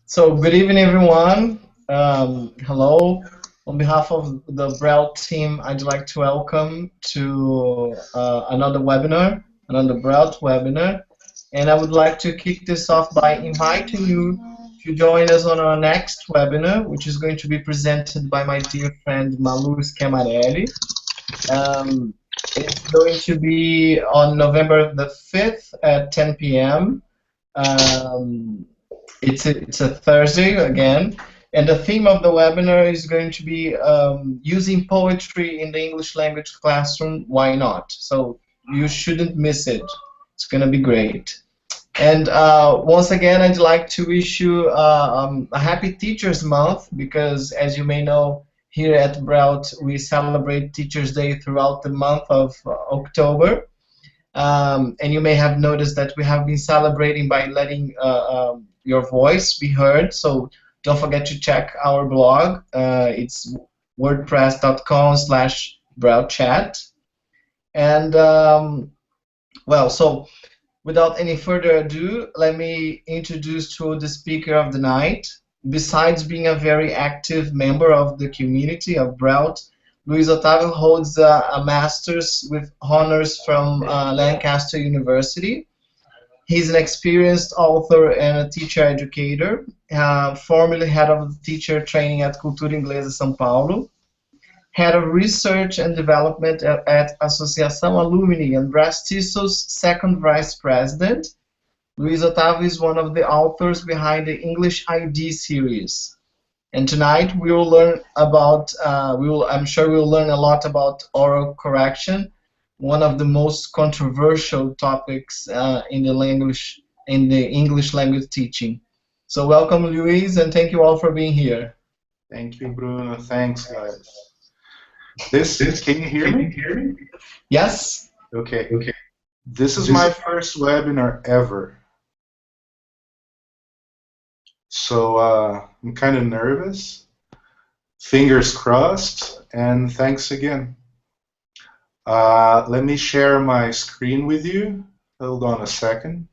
So, good evening, everyone. Hello. On behalf of the BrELT team, I'd like to welcome to another BrELT webinar. And I would like to kick this off by inviting you to join us on our next webinar, which is going to be presented by my dear friend Malu Schiamarelli. It's going to be on November the 5th at 10 p.m. It's a Thursday again, and the theme of the webinar is going to be using poetry in the English language classroom. Why not? So you shouldn't miss it. It's going to be great. And once again, I'd like to wish you a happy Teachers Month because, as you may know, here at BrELT we celebrate Teachers Day throughout the month of October. And you may have noticed that we have been celebrating by letting your voice be heard. So don't forget to check our blog. It's wordpress.com/BrELTchat. And well, so without any further ado, let me introduce to the speaker of the night. Besides being a very active member of the community of BrELT, Luiz Otávio holds a master's with honors from Lancaster University. He's an experienced author and a teacher educator, formerly head of teacher training at Cultura Inglesa São Paulo, head of research and development at Associação Alumni and Brastisso's second vice president. Luiz Otávio is one of the authors behind the English ID series. And tonight we will learn about, I'm sure we'll learn a lot about oral correction, one of the most controversial topics in the English language teaching. So welcome, Luiz, and thank you all for being here. Thank you, Bruno. Thanks, guys. Can you hear me? Yes. Okay. This is my first webinar ever. So I'm kind of nervous. Fingers crossed, and thanks again. Let me share my screen with you. Hold on a second.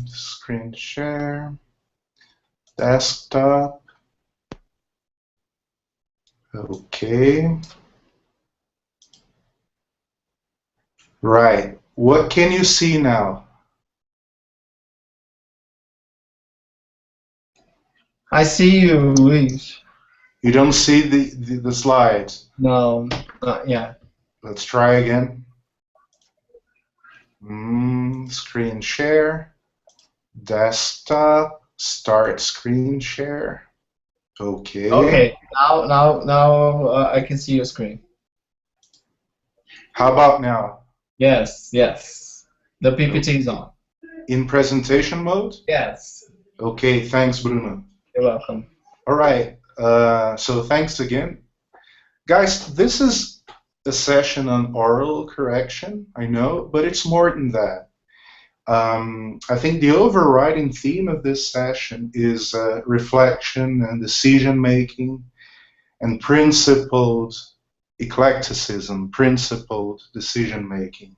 Screen share. Desktop. Okay. Right. What can you see now? I see you, Luiz. You don't see the slides? No, not yet. Let's try again. Screen share, desktop, start screen share. Okay. Okay, now I can see your screen. How about now? Yes. The PPT is on. In presentation mode? Yes. Okay, thanks, Bruno. You're welcome. All right, so thanks again. Guys, this is a session on oral correction, I know, but it's more than that. I think the overriding theme of this session is reflection and decision-making and principled eclecticism, principled decision-making,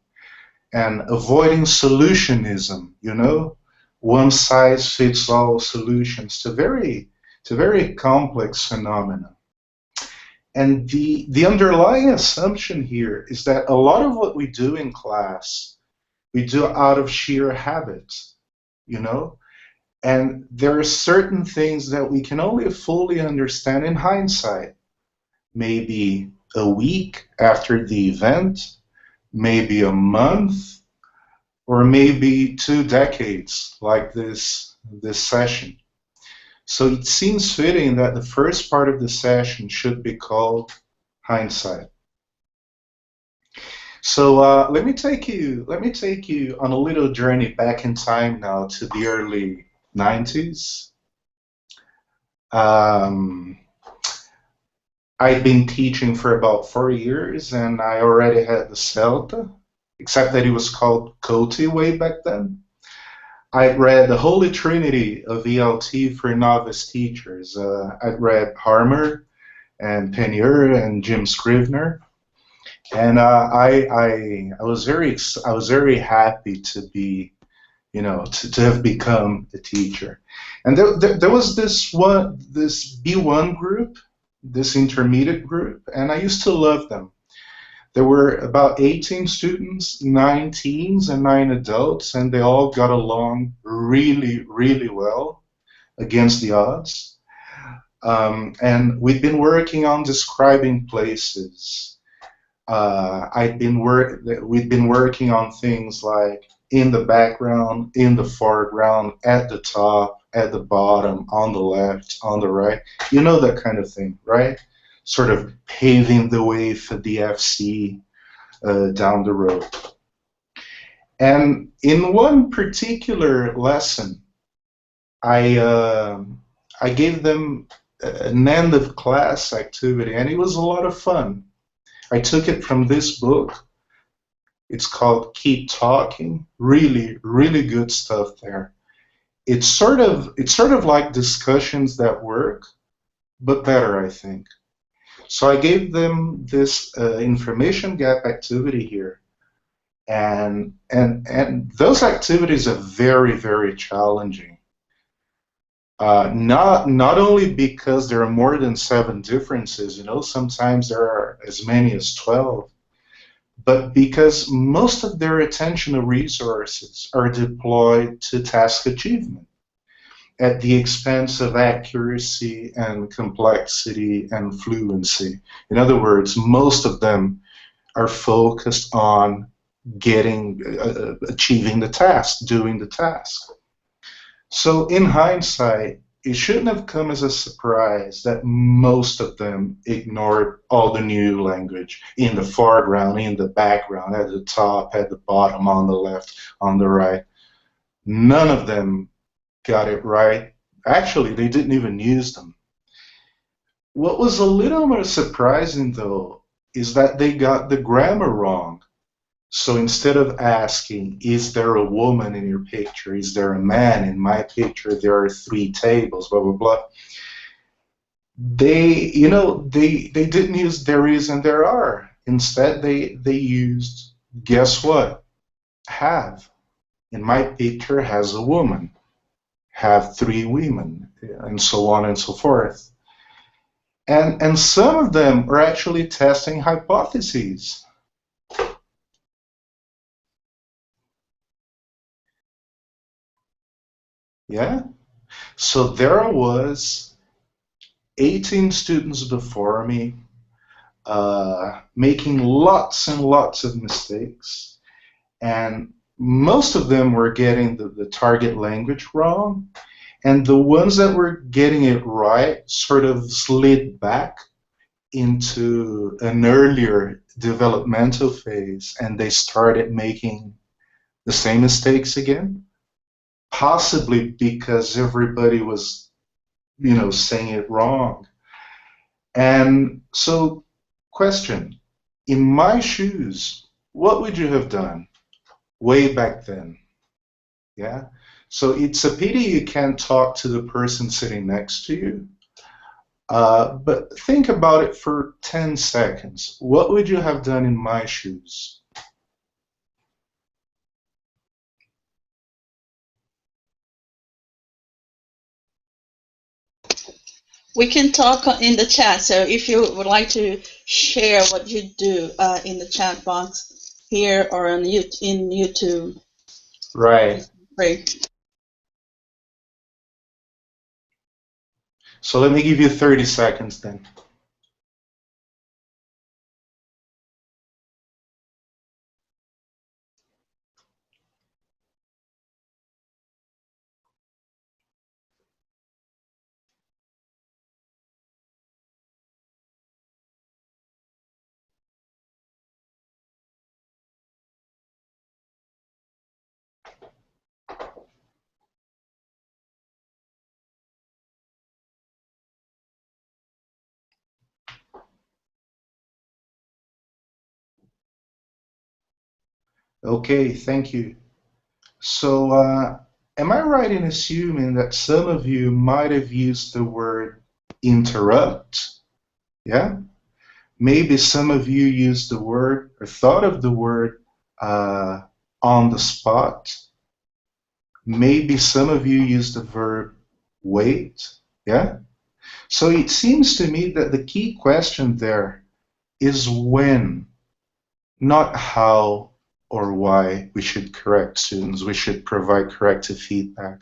and avoiding solutionism, you know, one-size-fits-all solutions to very complex phenomena. And the underlying assumption here is that a lot of what we do in class, we do out of sheer habit, you know? And there are certain things that we can only fully understand in hindsight. Maybe a week after the event, maybe a month, or maybe 2 decades, like this session. So it seems fitting that the first part of the session should be called Hindsight. So let me take you on a little journey back in time now to the early 90s. I'd been teaching for about 4 years, and I already had the CELTA, except that it was called COTI way back then. I read the Holy Trinity of ELT for novice teachers. I'd read Harmer and Penier and Jim Scrivener, and I was very happy to be you know, to have become a teacher. And there was this B1 group, this intermediate group, and I used to love them. There were about 18 students, 9 teens and 9 adults, and they all got along really, really well against the odds. And we'd been working on describing places. We'd been working on things like in the background, in the foreground, at the top, at the bottom, on the left, on the right. You know that kind of thing, right? Sort of paving the way for the FC down the road. And in one particular lesson, I gave them an end of class activity, and it was a lot of fun. I took it from this book. It's called Keep Talking. Really, really good stuff there. It's sort of like discussions that work, but better, I think. So I gave them this information gap activity here, and those activities are very, very challenging. Not only because there are more than 7 differences, you know, sometimes there are as many as 12, but because most of their attentional resources are deployed to task achievement at the expense of accuracy and complexity and fluency. In other words, most of them are focused on achieving the task, doing the task. So in hindsight, it shouldn't have come as a surprise that most of them ignored all the new language in the foreground, in the background, at the top, at the bottom, on the left, on the right. None of them got it right. Actually, they didn't even use them. What was a little more surprising, though, is that they got the grammar wrong. So instead of asking, is there a woman in your picture? Is there a man in my picture? There are 3 tables, blah, blah, blah. They didn't use there is and there are. Instead, they used, guess what? Have. In my picture has a woman. Have 3 women, and so on and so forth. And some of them are actually testing hypotheses. Yeah? So there was 18 students before me making lots and lots of mistakes, and most of them were getting the target language wrong, and the ones that were getting it right sort of slid back into an earlier developmental phase, and they started making the same mistakes again. Possibly because everybody was, you know, saying it wrong. And so, question, in my shoes, what would you have done way back then? Yeah? So it's a pity you can't talk to the person sitting next to you. But think about it for 10 seconds. What would you have done in my shoes? We can talk in the chat, so if you would like to share what you do in the chat box here or on in YouTube. Right. Great. So let me give you 30 seconds then. Okay, thank you. So, am I right in assuming that some of you might have used the word interrupt? Yeah? Maybe some of you used the word or thought of the word on the spot. Maybe some of you use the verb wait, yeah? So it seems to me that the key question there is when, not how or why we should correct students, we should provide corrective feedback.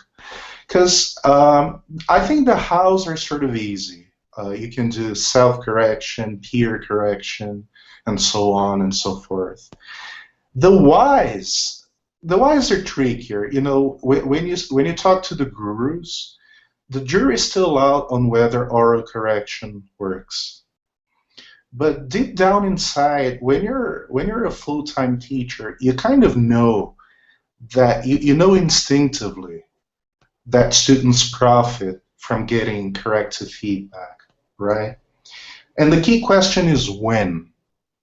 Because I think the hows are sort of easy. You can do self-correction, peer correction, and so on and so forth. The whys are trickier. You know, when you talk to the gurus, the jury's still out on whether oral correction works. But deep down inside, when you're a full-time teacher, you kind of know that you know instinctively that students profit from getting corrective feedback, right? And the key question is when.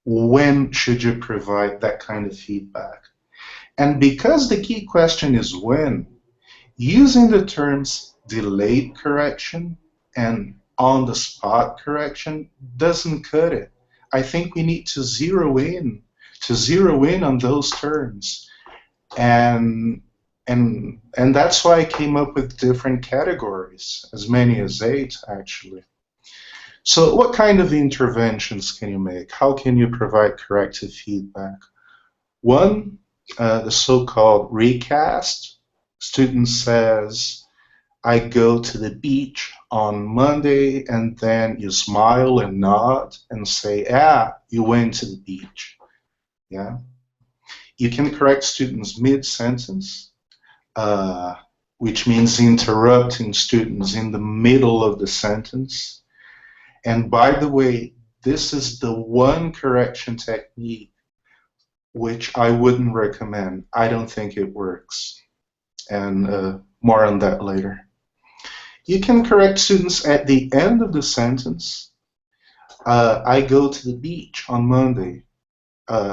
When should you provide that kind of feedback? And because the key question is when, using the terms delayed correction and on-the-spot correction doesn't cut it. I think we need to zero in on those terms. And that's why I came up with different categories, as many as 8 actually. So what kind of interventions can you make? How can you provide corrective feedback? One, the so-called recast. Student says, I go to the beach on Monday, and then you smile and nod and say, you went to the beach. Yeah. You can correct students mid-sentence, which means interrupting students in the middle of the sentence. And by the way, this is the one correction technique which I wouldn't recommend. I don't think it works. And more on that later. You can correct students at the end of the sentence. I go to the beach on Monday.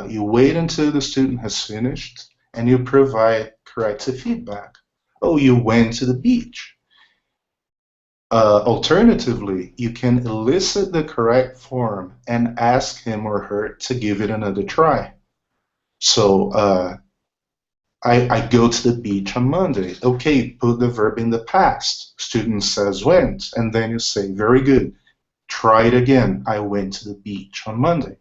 You wait until the student has finished, and you provide corrective feedback. Oh, you went to the beach. Alternatively, you can elicit the correct form and ask him or her to give it another try. So, I go to the beach on Monday. Okay, put the verb in the past. Student says went, and then you say, very good. Try it again. I went to the beach on Monday.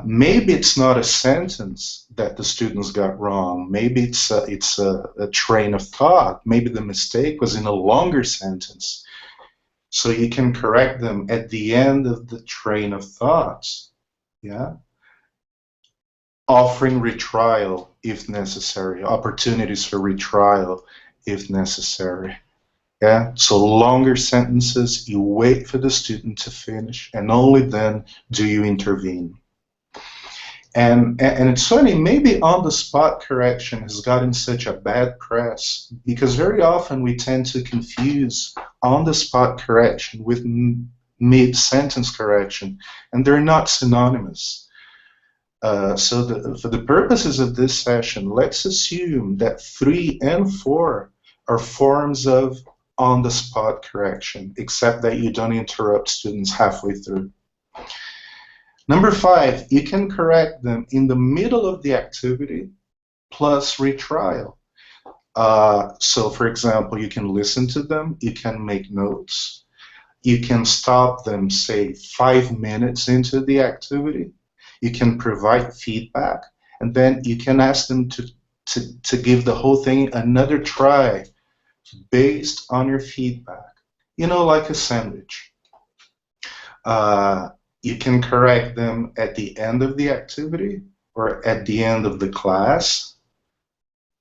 Maybe it's not a sentence that the students got wrong. Maybe it's a train of thought. Maybe the mistake was in a longer sentence. So you can correct them at the end of the train of thoughts. Yeah. Offering retrial if necessary, opportunities for retrial if necessary. Yeah, so longer sentences, you wait for the student to finish, and only then do you intervene. And it's funny, maybe on-the-spot correction has gotten such a bad press because very often we tend to confuse on-the-spot correction with mid-sentence correction, and they're not synonymous. So for the purposes of this session, let's assume that 3 and 4 are forms of on-the-spot correction, except that you don't interrupt students halfway through. Number 5, you can correct them in the middle of the activity plus retrial. So for example, you can listen to them, you can make notes, you can stop them, say, 5 minutes into the activity. You can provide feedback, and then you can ask them to give the whole thing another try based on your feedback. You know, like a sandwich. You can correct them at the end of the activity or at the end of the class.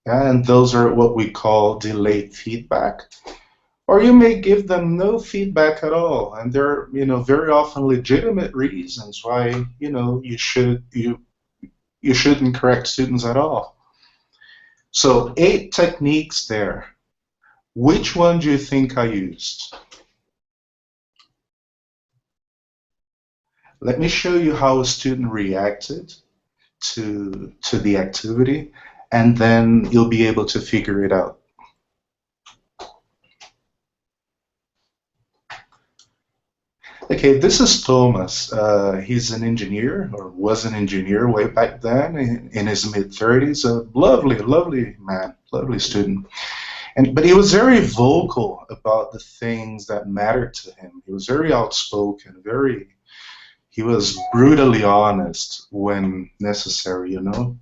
And those are what we call delayed feedback. Or you may give them no feedback at all, and there are, very often legitimate reasons why, you shouldn't correct students at all. So 8 techniques there. Which one do you think I used? Let me show you how a student reacted to the activity, and then you'll be able to figure it out. The Okay, this is Thomas. He's an engineer, or was an engineer way back then, in his mid-30s. A lovely, lovely man, lovely student. But he was very vocal about the things that mattered to him. He was very outspoken, he was brutally honest when necessary, you know.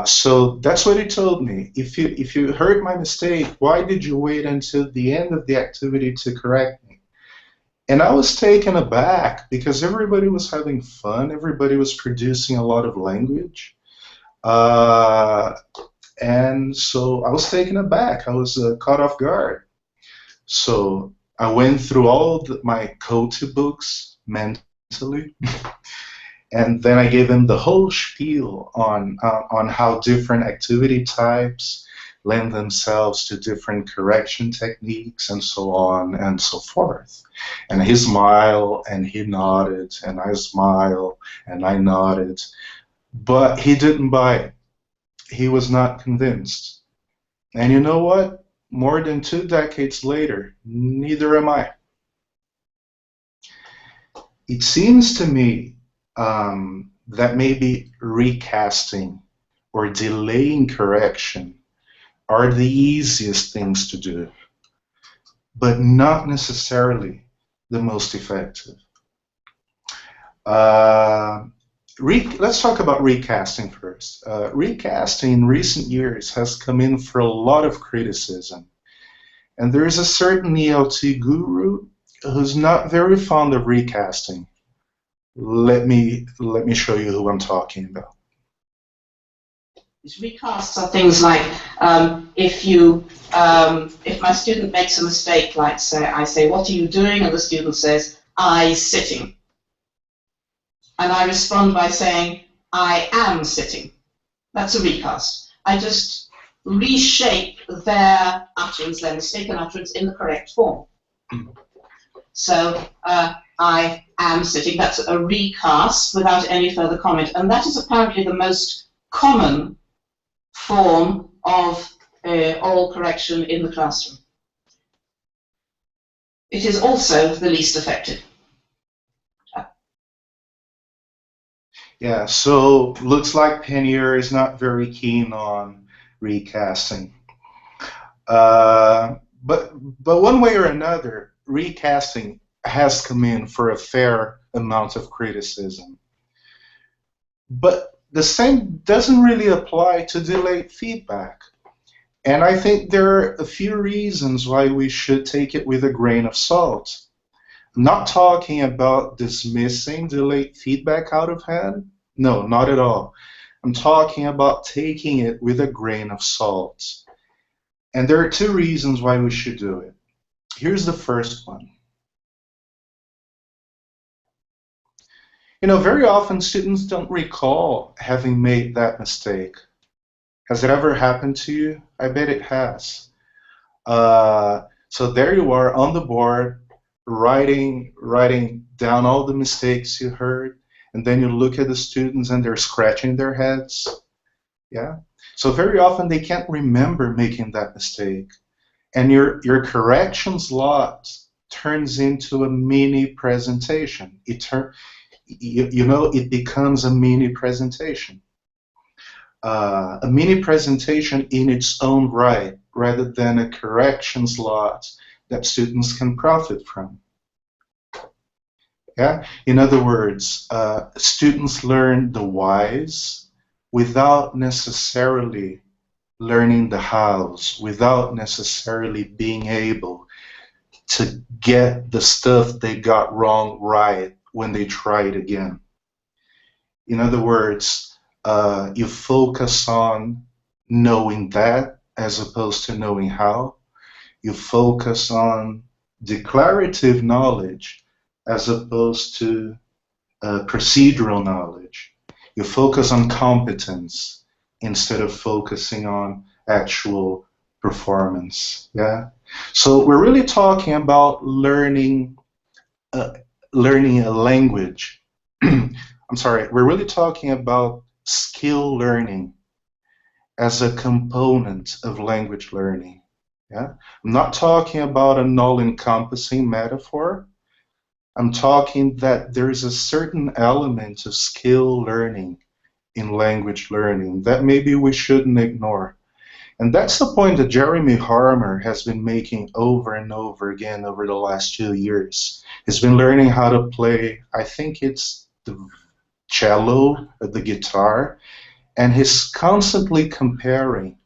So that's what he told me. If you heard my mistake, why did you wait until the end of the activity to correct me? And I was taken aback because everybody was having fun. Everybody was producing a lot of language. And so I was taken aback. I was caught off guard. So I went through all my go-to books mentally. And then I gave him the whole spiel on how different activity types lend themselves to different correction techniques and so on and so forth. And he smiled and he nodded and I smiled and I nodded. But he didn't buy it. He was not convinced. And you know what? More than 2 decades later, neither am I. It seems to me that maybe recasting or delaying correction are the easiest things to do, but not necessarily the most effective. Let's talk about recasting first. Recasting in recent years has come in for a lot of criticism. And there is a certain ELT guru who's not very fond of recasting. Let me show you who I'm talking about. Recasts are things like if my student makes a mistake, like I say, what are you doing? And the student says, I sitting. And I respond by saying, I am sitting. That's a recast. I just reshape their utterance, their mistaken utterance, in the correct form. So I am sitting. That's a recast without any further comment. And that is apparently the most common form of oral correction in the classroom. It is also the least effective. Yeah, so looks like Penier is not very keen on recasting. But one way or another, recasting has come in for a fair amount of criticism. But the same doesn't really apply to delayed feedback. And I think there are a few reasons why we should take it with a grain of salt. I'm not talking about dismissing delayed feedback out of hand. No, not at all. I'm talking about taking it with a grain of salt. And there are 2 reasons why we should do it. Here's the first one. You know, very often students don't recall having made that mistake. Has it ever happened to you? I bet it has. So there you are on the board, writing down all the mistakes you heard, and then you look at the students and they're scratching their heads. Yeah. So very often they can't remember making that mistake, and your corrections lot turns into a mini presentation. It becomes a mini presentation. A mini presentation in its own right, rather than a corrections lot that students can profit from. Yeah? In other words, students learn the whys without necessarily learning the hows, without necessarily being able to get the stuff they got wrong right when they try it again. In other words, you focus on knowing that as opposed to knowing how. You focus on declarative knowledge as opposed to procedural knowledge. You focus on competence instead of focusing on actual performance. Yeah. So we're really talking about learning a language. I'm sorry. We're really talking about skill learning as a component of language learning. Yeah. I'm not talking about an all-encompassing metaphor. I'm talking that there's a certain element of skill learning in language learning that maybe we shouldn't ignore. And that's the point that Jeremy Harmer has been making over and over again over the last 2 years. He's been learning how to play, I think it's the cello, the guitar, and he's constantly comparing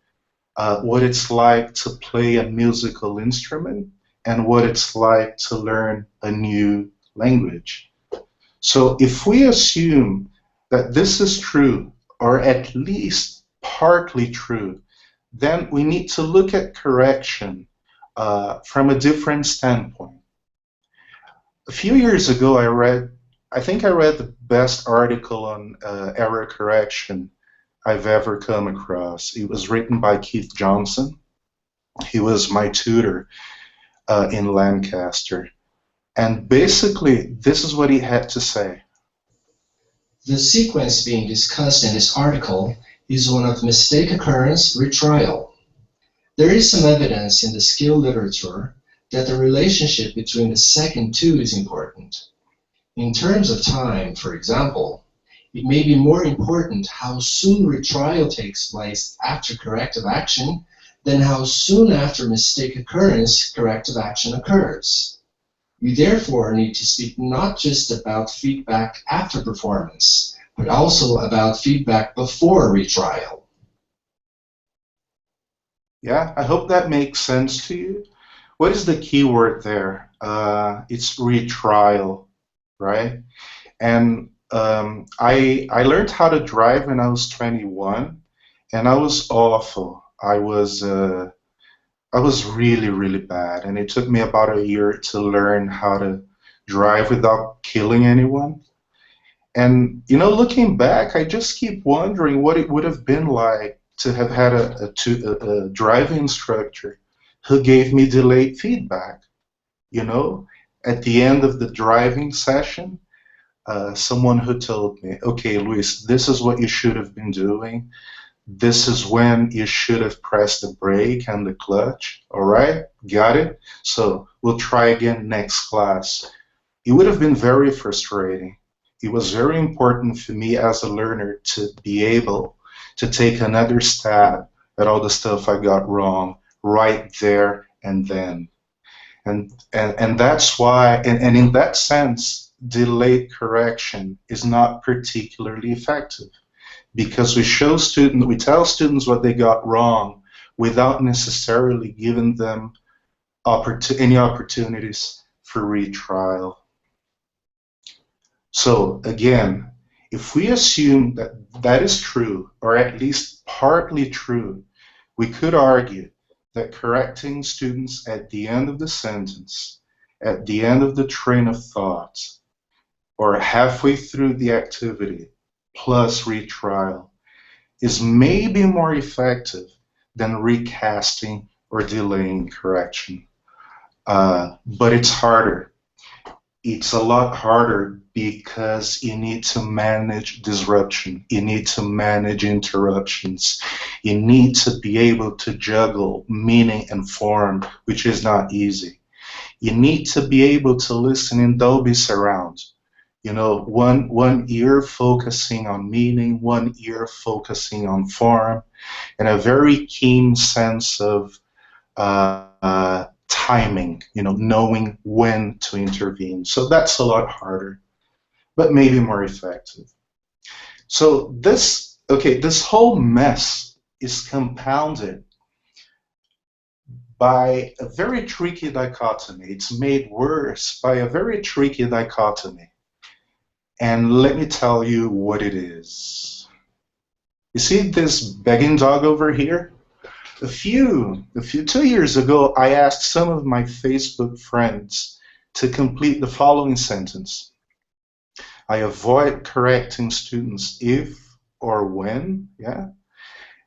what it's like to play a musical instrument and what it's like to learn a new language. So if we assume that this is true, or at least partly true, then we need to look at correction from a different standpoint. A few years ago, I think I read the best article on error correction I've ever come across. It was written by Keith Johnson. He was my tutor in Lancaster. And basically, this is what he had to say. The sequence being discussed in this article is one of mistake occurrence retrial. There is some evidence in the skill literature that the relationship between the second two is important. In terms of time, for example, it may be more important how soon retrial takes place after corrective action than how soon after mistake occurrence corrective action occurs. We therefore need to speak not just about feedback after performance, but also about feedback before retrial. Yeah, I hope that makes sense to you. What is the key word there? It's retrial, right? And I learned how to drive when I was 21, and I was awful. I was really, really bad, and it took me about a year to learn how to drive without killing anyone. And, you know, looking back, I just keep wondering what it would have been like to have had a driving instructor who gave me delayed feedback. You know, at the end of the driving session, someone who told me, okay, Luis, this is what you should have been doing. This is when you should have pressed the brake and the clutch. All right, got it? So we'll try again next class. It would have been very frustrating. It was very important for me as a learner to be able to take another stab at all the stuff I got wrong right there and then. And that's why, and in that sense, delayed correction is not particularly effective, because we tell students what they got wrong without necessarily giving them any opportunities for retrial. So again, if we assume that that is true, or at least partly true, we could argue that correcting students at the end of the sentence, at the end of the train of thought, or halfway through the activity, plus retrial, is maybe more effective than recasting or delaying correction. But it's harder. It's a lot harder because you need to manage disruption. You need to manage interruptions. You need to be able to juggle meaning and form, which is not easy. You need to be able to listen in Dolby Surround. You know, one ear focusing on meaning, one ear focusing on form, and a very keen sense of timing, you know, knowing when to intervene. So that's a lot harder, but maybe more effective. So this whole mess is compounded by a very tricky dichotomy. It's made worse by a very tricky dichotomy. And let me tell you what it is. You see this begging dog over here? 2 years ago, I asked some of my Facebook friends to complete the following sentence. I avoid correcting students if or when, yeah?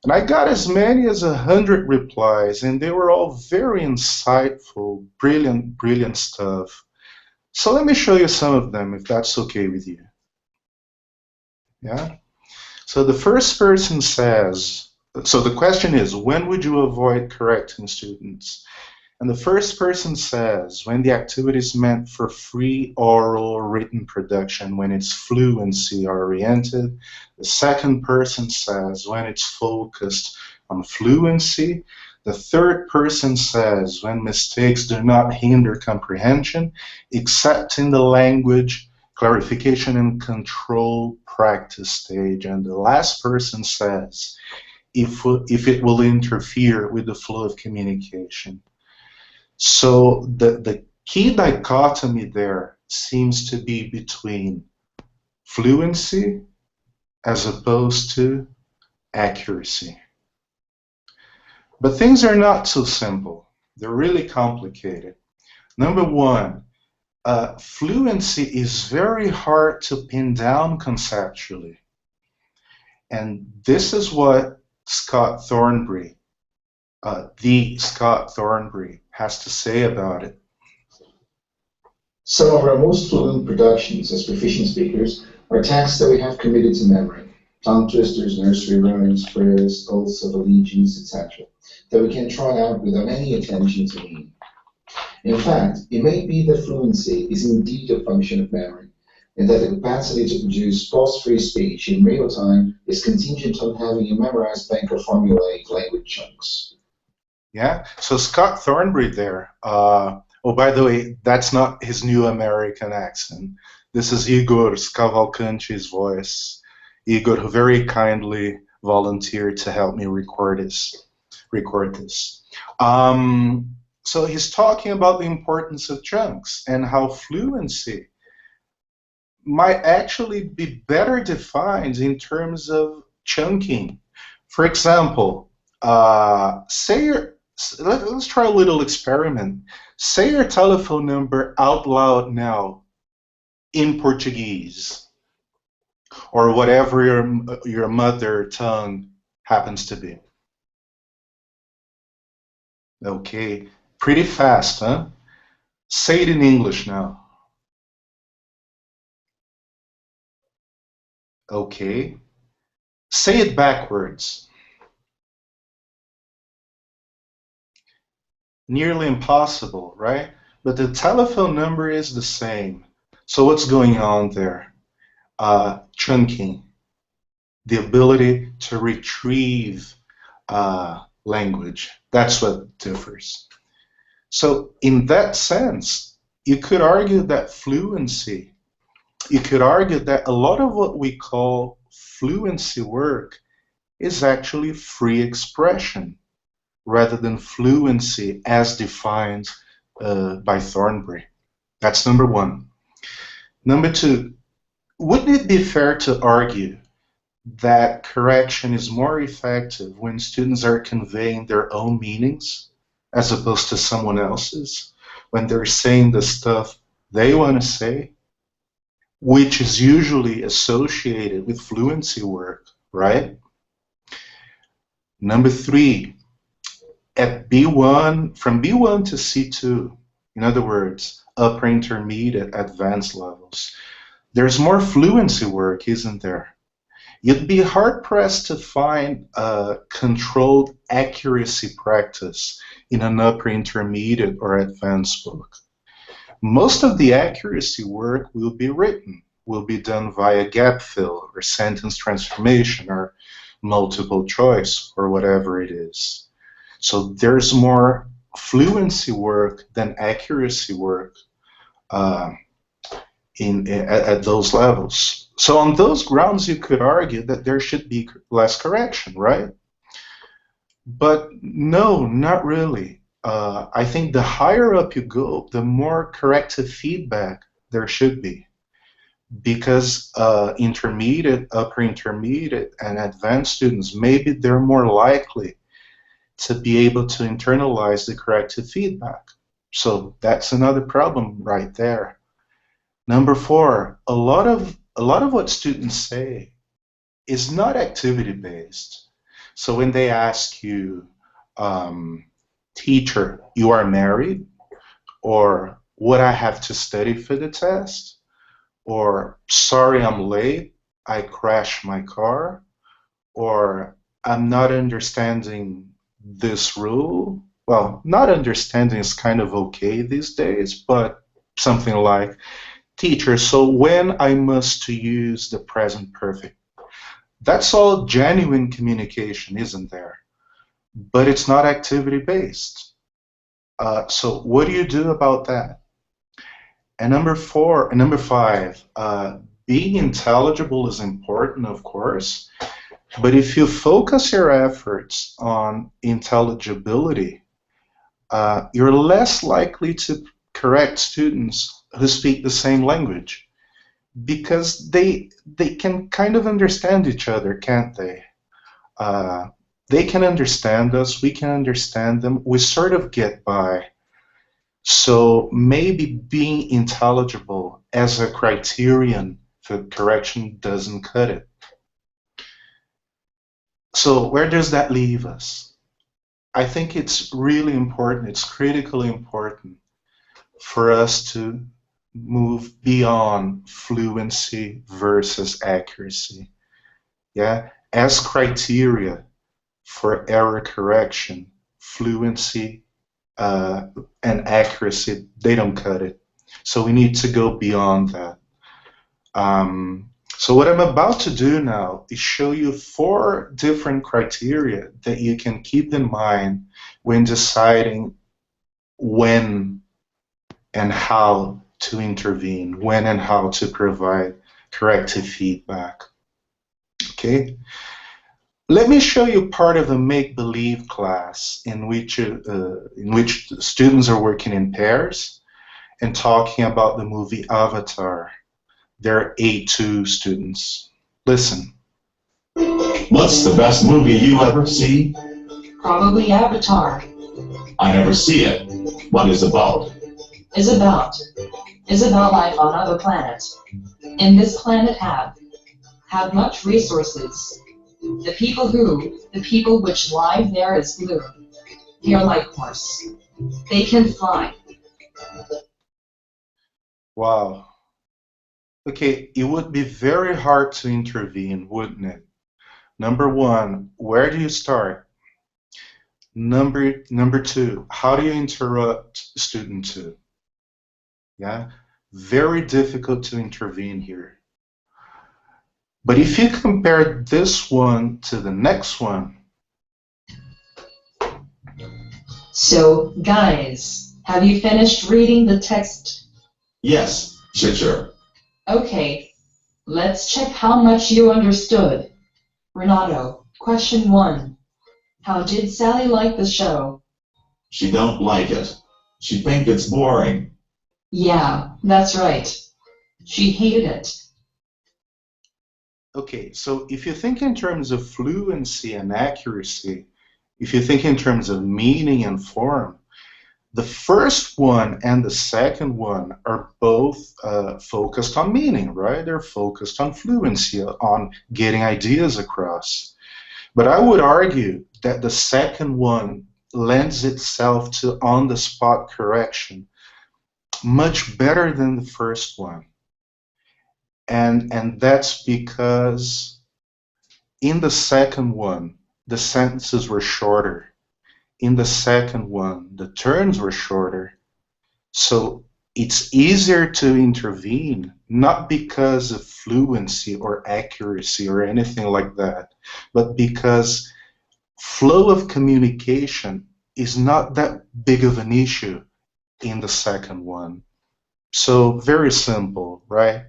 And I got as many as 100 replies, and they were all very insightful, brilliant stuff. So let me show you some of them, if that's okay with you. Yeah? So the first person says, so the question is, when would you avoid correcting students? And the first person says when the activity is meant for free oral written production, when it's fluency oriented. The second person says when it's focused on fluency. The third person says when mistakes do not hinder comprehension, except in the language, clarification, and control practice stage. And the last person says if it will interfere with the flow of communication. So the key dichotomy there seems to be between fluency as opposed to accuracy. But things are not so simple. They're really complicated. Number one, fluency is very hard to pin down conceptually. And this is what Scott Thornbury, the Scott Thornbury, has to say about it. Some of our most fluent productions as proficient speakers are tasks that we have committed to memory. Tongue twisters, nursery rhymes, prayers, oaths of allegiance, etc., that we can trot out without any attention to meaning. In fact, it may be that fluency is indeed a function of memory, and that the capacity to produce pause-free speech in real time is contingent on having a memorized bank of formulaic language chunks. Yeah, so Scott Thornbury there, oh, by the way, that's not his new American accent. This is Igor Cavalcanti's voice. Igor, who very kindly volunteered to help me record this. So he's talking about the importance of chunks and how fluency might actually be better defined in terms of chunking. For example, let's try a little experiment. Say your telephone number out loud now in Portuguese, or whatever your mother tongue happens to be. Okay, pretty fast, huh? Say it in English now. Okay. Say it backwards. Nearly impossible, right? But the telephone number is the same. So what's going on there? Chunking. The ability to retrieve language. That's what differs. So in that sense, you could argue that fluency, you could argue that a lot of what we call fluency work is actually free expression rather than fluency as defined by Thornbury. That's number one. Number two, wouldn't it be fair to argue that correction is more effective when students are conveying their own meanings as opposed to someone else's, when they're saying the stuff they want to say, which is usually associated with fluency work, right? Number three, at B1, from B1 to C2, in other words, upper intermediate, advanced levels, there's more fluency work, isn't there? You'd be hard-pressed to find a controlled accuracy practice in an upper intermediate or advanced book. Most of the accuracy work will be written, will be done via gap fill or sentence transformation or multiple choice or whatever it is. So there's more fluency work than accuracy work at those levels. So on those grounds, you could argue that there should be less correction, right? But no, not really. I think the higher up you go, the more corrective feedback there should be. Because intermediate, upper intermediate, and advanced students, maybe they're more likely to be able to internalize the corrective feedback. So that's another problem right there. Number four, a lot of what students say is not activity-based. So when they ask you, teacher, you are married? Or would I have to study for the test? Or sorry, I'm late, I crashed my car? Or I'm not understanding this rule? well, not understanding is kind of okay these days, but something like, teacher, so when I must to use the present perfect? That's all genuine communication, isn't there? But it's not activity-based. So what do you do about that? And number five, being intelligible is important, of course, but if you focus your efforts on intelligibility, you're less likely to correct students who speak the same language, because they can kind of understand each other, can't they? They can understand us, we can understand them, we sort of get by. So maybe being intelligible as a criterion for correction doesn't cut it. So where does that leave us? I think it's really important, it's critically important for us to move beyond fluency versus accuracy. Yeah, as criteria for error correction, fluency and accuracy, they don't cut it. So we need to go beyond that. So what I'm about to do now is show you 4 different criteria that you can keep in mind when deciding when and how to intervene, when and how to provide corrective feedback. Okay? Let me show you part of a make-believe class in which students are working in pairs and talking about the movie Avatar. They're A2 students. Listen. What's the best movie you ever see? Probably Avatar. I never see it. What is about? Is about life on other planets. And this planet have much resources. The people which live there is blue. They are like horse. They can fly. Wow. Okay, it would be very hard to intervene, wouldn't it? Number 1, where do you start? Number 2, how do you interrupt student 2? Yeah, very difficult to intervene here. But if you compare this one to the next one. So, guys, have you finished reading the text? Yes, sure. Okay, let's check how much you understood. Renato, question 1. How did Sally like the show? She don't like it. She think it's boring. Yeah, that's right. She hated it. Okay, so if you think in terms of fluency and accuracy, if you think in terms of meaning and form, the first one and the second one are both focused on meaning, right? They're focused on fluency, on getting ideas across. But I would argue that the second one lends itself to on-the-spot correction much better than the first one. And that's because in the second one, the sentences were shorter. In the second one, the turns were shorter. So it's easier to intervene, not because of fluency or accuracy or anything like that, but because flow of communication is not that big of an issue in the second one. So very simple, right?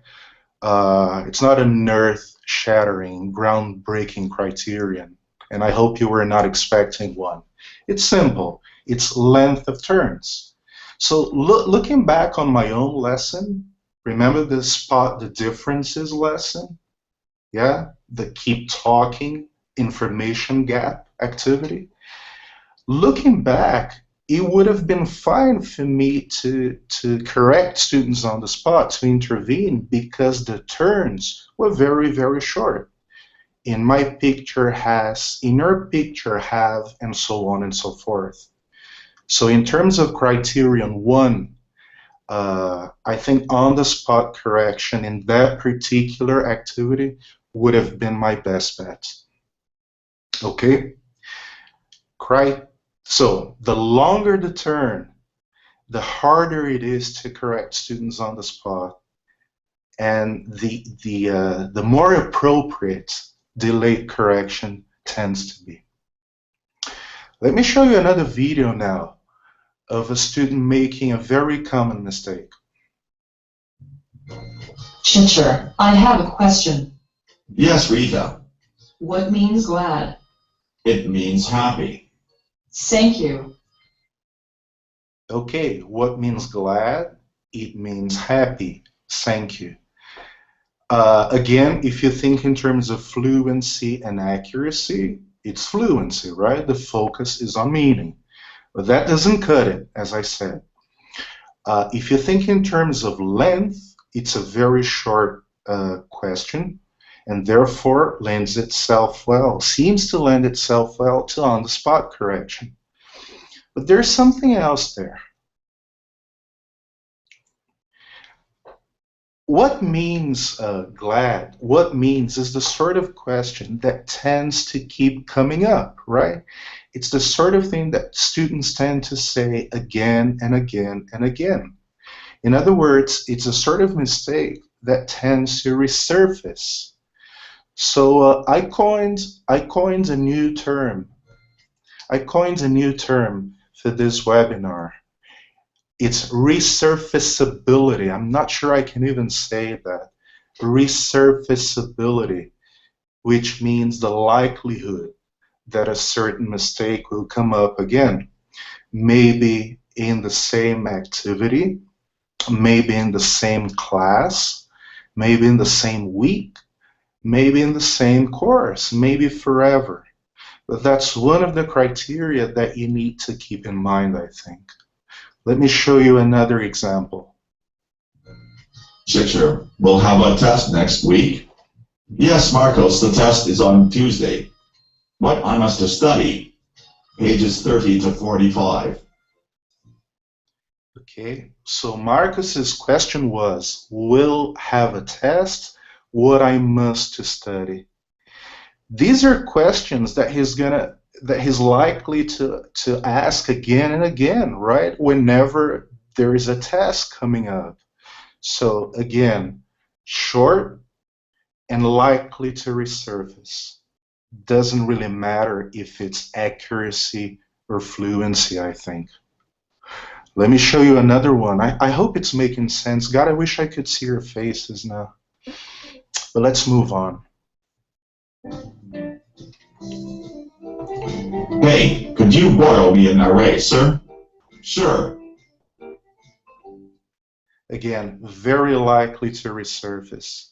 It's not an earth-shattering, groundbreaking criterion, and I hope you were not expecting one. It's simple. It's length of turns. So looking back on my own lesson, remember the spot the differences lesson? Yeah, the keep talking information gap activity. Looking back, it would have been fine for me to correct students on the spot, to intervene, because the turns were very, very short. In my picture has, in your picture have, and so on and so forth. So in terms of criterion 1, I think on-the-spot correction in that particular activity would have been my best bet. Okay? So the longer the turn, the harder it is to correct students on the spot, and the more appropriate delayed correction tends to be. Let me show you another video now of a student making a very common mistake. Teacher, I have a question. Yes, Rita. What means glad? It means happy. Thank you. Okay, what means glad? It means happy. Thank you. Again, if you think in terms of fluency and accuracy, it's fluency, right? The focus is on meaning. But that doesn't cut it, as I said. If you think in terms of length, it's a very short question, and therefore lends itself well, seems to lend itself well to on-the-spot correction. But there's something else there. What means glad? What means is the sort of question that tends to keep coming up, right? It's the sort of thing that students tend to say again and again and again. In other words, it's a sort of mistake that tends to resurface. So I coined a new term. I coined a new term for this webinar. It's resurfaceability. I'm not sure I can even say that. Resurfaceability, which means the likelihood that a certain mistake will come up again. Maybe in the same activity, maybe in the same class, maybe in the same week, maybe in the same course, maybe forever. But that's one of the criteria that you need to keep in mind, I think. Let me show you another example. Teacher, we'll have a test next week. Yes, Marcos, the test is on Tuesday. What I must have studied? Pages 30 to 45. Okay, so Marcus's question was, will have a test, what I must to study. These are questions that he's likely to ask again and again, right? Whenever there is a test coming up. So again, short and likely to resurface. Doesn't really matter if it's accuracy or fluency, I think. Let me show you another one. I hope it's making sense. God, I wish I could see your faces now. But let's move on. Hey, could you borrow me an eraser? Sure. Again, very likely to resurface.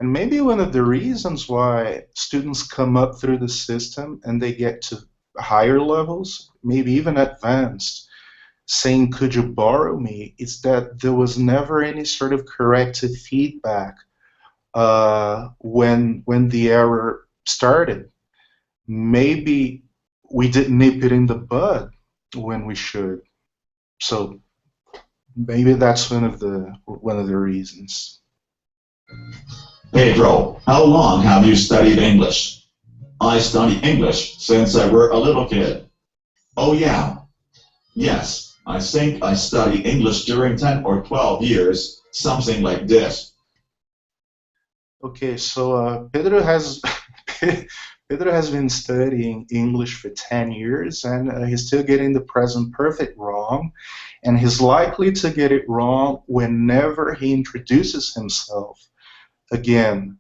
And maybe one of the reasons why students come up through the system and they get to higher levels, maybe even advanced, saying, could you borrow me, is that there was never any sort of corrective feedback when the error started. Maybe we didn't nip it in the bud when we should. So maybe that's one of the reasons. Pedro, how long have you studied English? I studied English since I were a little kid. Oh yeah. Yes, I think I studied English during 10 or 12 years, something like this. Okay, so Pedro has been studying English for 10 years, and he's still getting the present perfect wrong, and he's likely to get it wrong whenever he introduces himself. Again,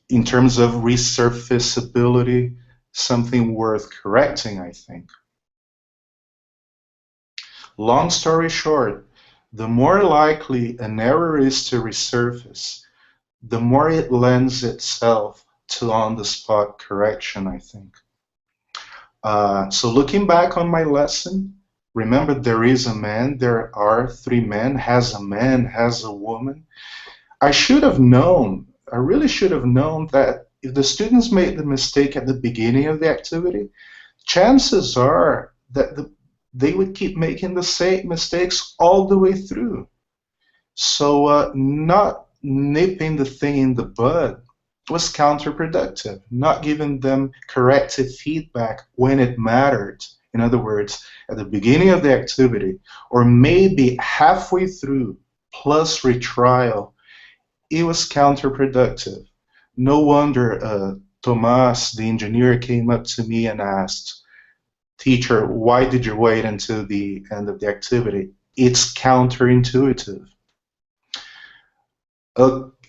in terms of resurfaceability, something worth correcting, I think. Long story short, the more likely an error is to resurface, the more it lends itself to on-the-spot correction, I think. So looking back on my lesson, remember there is a man, there are 3 men, has a man, has a woman. I should have known, I really should have known that if the students made the mistake at the beginning of the activity, chances are that they would keep making the same mistakes all the way through. So not nipping the thing in the bud was counterproductive, not giving them corrective feedback when it mattered. In other words, at the beginning of the activity, or maybe halfway through, plus retrial, it was counterproductive. No wonder Tomas, the engineer, came up to me and asked, "Teacher, why did you wait until the end of the activity?" It's counterintuitive.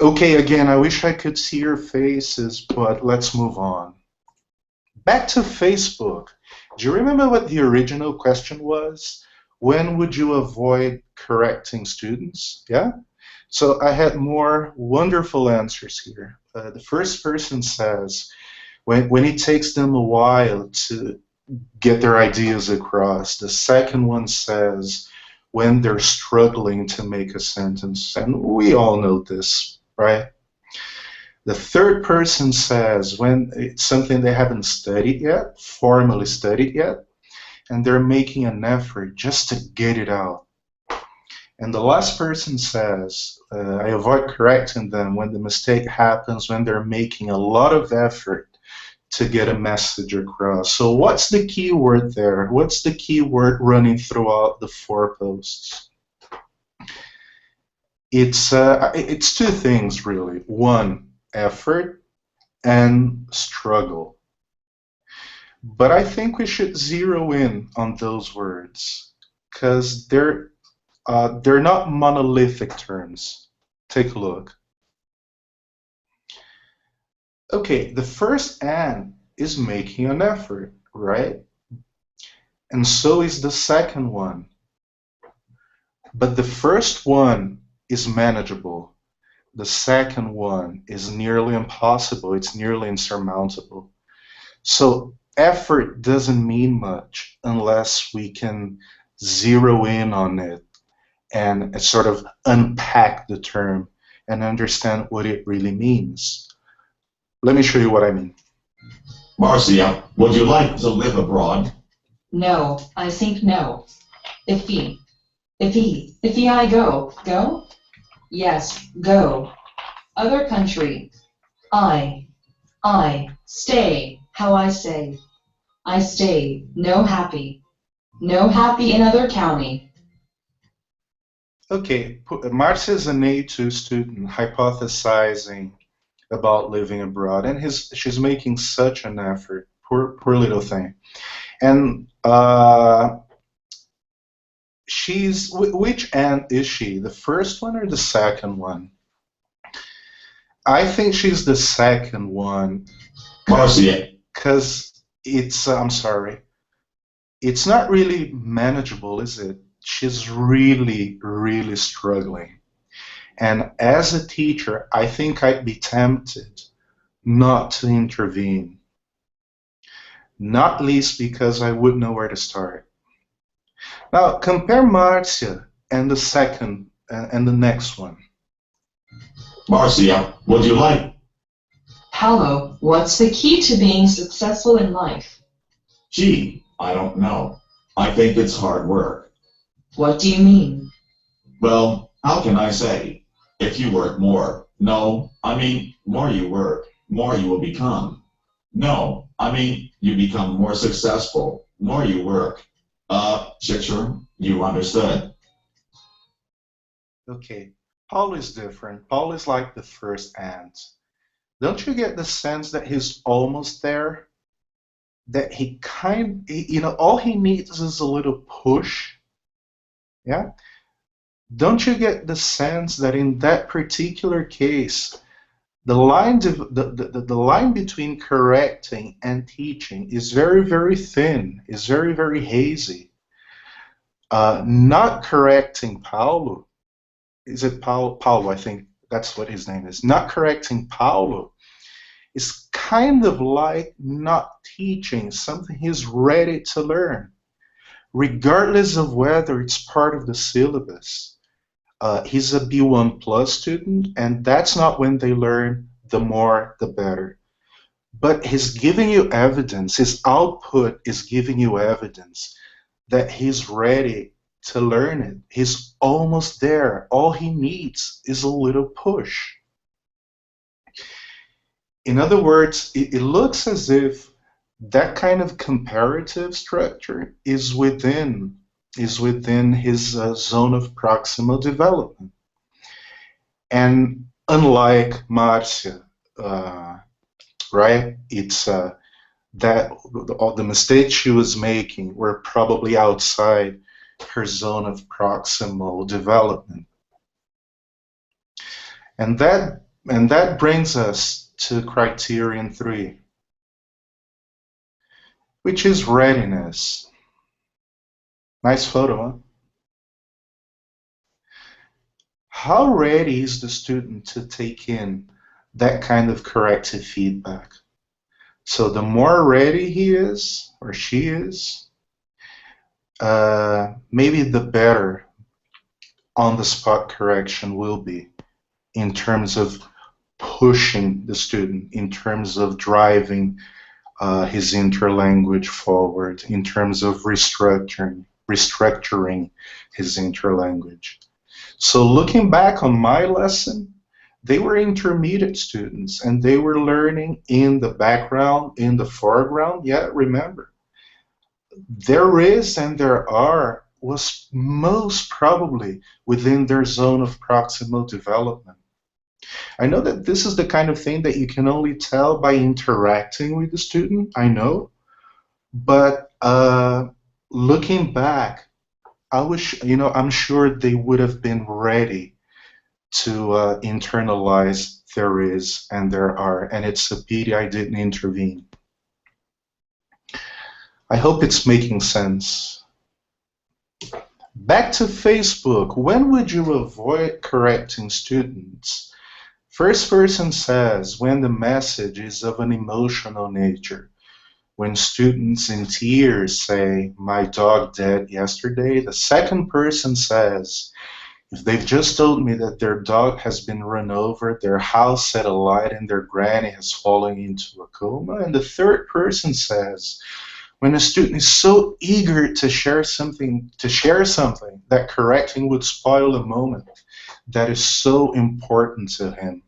Okay, again, I wish I could see your faces, but let's move on. Back to Facebook. Do you remember what the original question was? When would you avoid correcting students? Yeah? So I had more wonderful answers here. The first person says, when it takes them a while to get their ideas across. The second one says, when they're struggling to make a sentence. And we all know this, right? The third person says, when it's something they haven't studied yet, formally studied yet, and they're making an effort just to get it out. And the last person says, I avoid correcting them when the mistake happens, when they're making a lot of effort to get a message across. So what's the key word there? What's the key word running throughout the 4 posts? It's two things, really. One, effort, and struggle. But I think we should zero in on those words, because they're not monolithic terms. Take a look. Okay, the first "and" is making an effort, right? And so is the second one. But the first one is manageable. The second one is nearly impossible. It's nearly insurmountable. So effort doesn't mean much unless we can zero in on it and sort of unpack the term and understand what it really means. Let me show you what I mean. Marcia, would you like to live abroad? No, I think no. Iffy. I go. Go? Yes, go. Other country. I. Stay. How I say. I stay. No happy. No happy in other county. Okay, Marcia is an A2 student hypothesizing about living abroad, and she's making such an effort. Poor little thing. And which "and" is she? The first one or the second one? I think she's the second one. Marcia. Because it's, I'm sorry, it's not really manageable, is it? She's really, really struggling. And as a teacher, I think I'd be tempted not to intervene. Not least because I wouldn't know where to start. Now, compare Marcia and the second and the next one. Marcia, would you like? Paolo, what's the key to being successful in life? Gee, I don't know. I think it's hard work. What do you mean? Well, how can I say? If you work more. No, I mean, more you work, more you will become. No, I mean, you become more successful, more you work. Sure, you understood. Okay, Paul is different. Paul is like the first "and." Don't you get the sense that he's almost there? That he all he needs is a little push? Yeah? Don't you get the sense that in that particular case, the line between correcting and teaching is very, very thin, is very, very hazy. Not correcting Paulo, is it Paulo? I think that's what his name is. Not correcting Paulo is kind of like not teaching something he's ready to learn, regardless of whether it's part of the syllabus. He's a B1 plus student, and that's not when they learn the more the better. But he's giving you evidence, his output is giving you evidence that he's ready to learn it. He's almost there. All he needs is a little push. In other words, it looks as if that kind of comparative structure is within his zone of proximal development. And unlike Marcia, right, it's that all the mistakes she was making were probably outside her zone of proximal development. And that brings us to criterion 3, which is readiness. Nice photo, huh? How ready is the student to take in that kind of corrective feedback? So the more ready he is or she is, maybe the better on-the-spot correction will be in terms of pushing the student, in terms of driving his interlanguage forward, in terms of restructuring his interlanguage. So looking back on my lesson, they were intermediate students and they were learning in the background, in the foreground. Yeah, remember, there is and there are was most probably within their zone of proximal development. I know that this is the kind of thing that you can only tell by interacting with the student, I know, but looking back, I'm sure they would have been ready to internalize there is and there are, and it's a pity I didn't intervene. I hope it's making sense. Back to Facebook. When would you avoid correcting students? First person says when the message is of an emotional nature. When students in tears say, "My dog died yesterday," the second person says, if they've just told me that their dog has been run over, their house set alight, and their granny has fallen into a coma. And the third person says, when a student is so eager to share something that correcting would spoil a moment that is so important to him,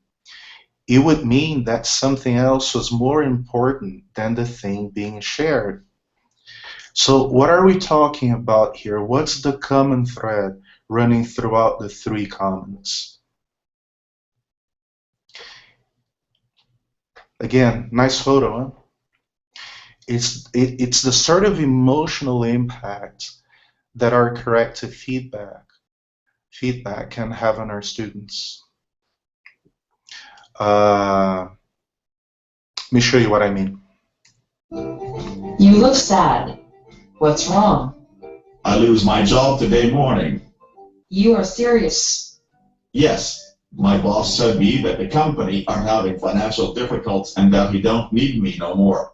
it would mean that something else was more important than the thing being shared. So what are we talking about here? What's the common thread running throughout the 3 comments? Again, nice photo, huh? It's the sort of emotional impact that our corrective feedback can have on our students. Let me show you what I mean. You look sad. What's wrong? I lose my job today morning. You are serious. Yes, my boss said me that the company are having financial difficulties and that he don't need me no more.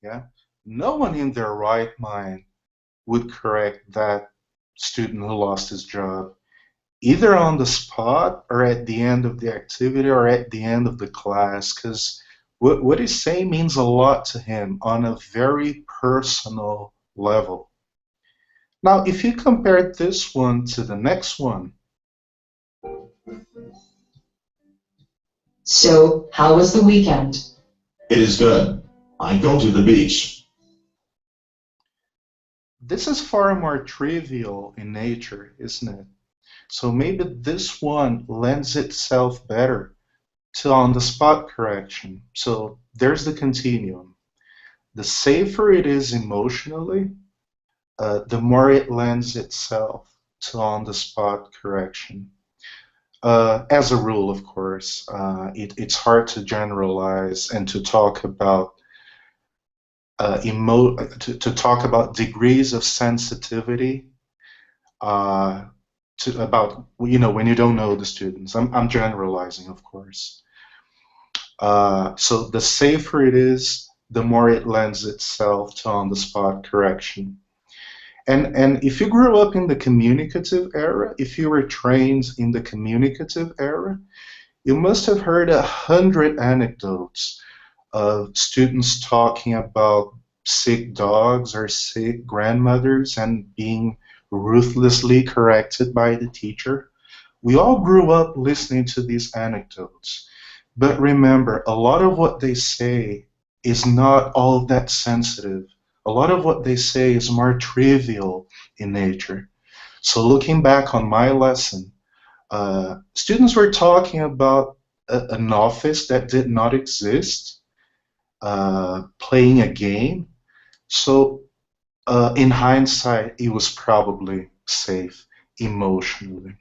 Yeah, no one in their right mind would correct that student who lost his job, either on the spot or at the end of the activity or at the end of the class, because what he's saying means a lot to him on a very personal level. Now, if you compare this one to the next one. So, how was the weekend? It is good. I go to the beach. This is far more trivial in nature, isn't it? So maybe this one lends itself better to on-the-spot correction. So there's the continuum. The safer it is emotionally, the more it lends itself to on-the-spot correction. As a rule, of course, it's hard to generalize and to talk about to talk about degrees of sensitivity about when you don't know the students. I'm generalizing, of course. So the safer it is, the more it lends itself to on-the-spot correction. And if you grew up in the communicative era, if you were trained in the communicative era, you must have heard 100 anecdotes of students talking about sick dogs or sick grandmothers and being ruthlessly corrected by the teacher. We all grew up listening to these anecdotes But remember, a lot of what they say is not all that sensitive. A lot of what they say is more trivial in nature. So looking back on my lesson, students were talking about an office that did not exist, playing a game. So in hindsight, it was probably safe emotionally.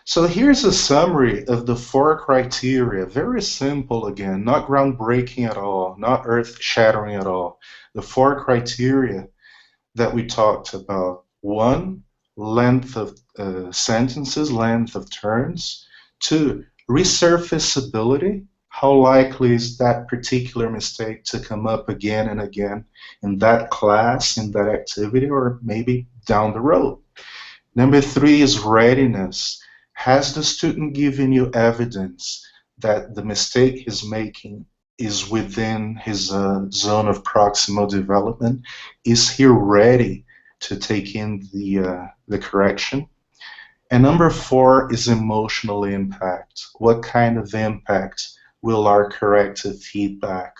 So here's a summary of the 4 criteria. Very simple again, not groundbreaking at all, not earth-shattering at all. The 4 criteria that we talked about. 1, length of sentences, length of turns. 2, resurfaceability. How likely is that particular mistake to come up again and again in that class, in that activity, or maybe down the road? Number 3 is readiness. Has the student given you evidence that the mistake he's making is within his zone of proximal development? Is he ready to take in the correction? And number 4 is emotional impact. What kind of impact will our corrective feedback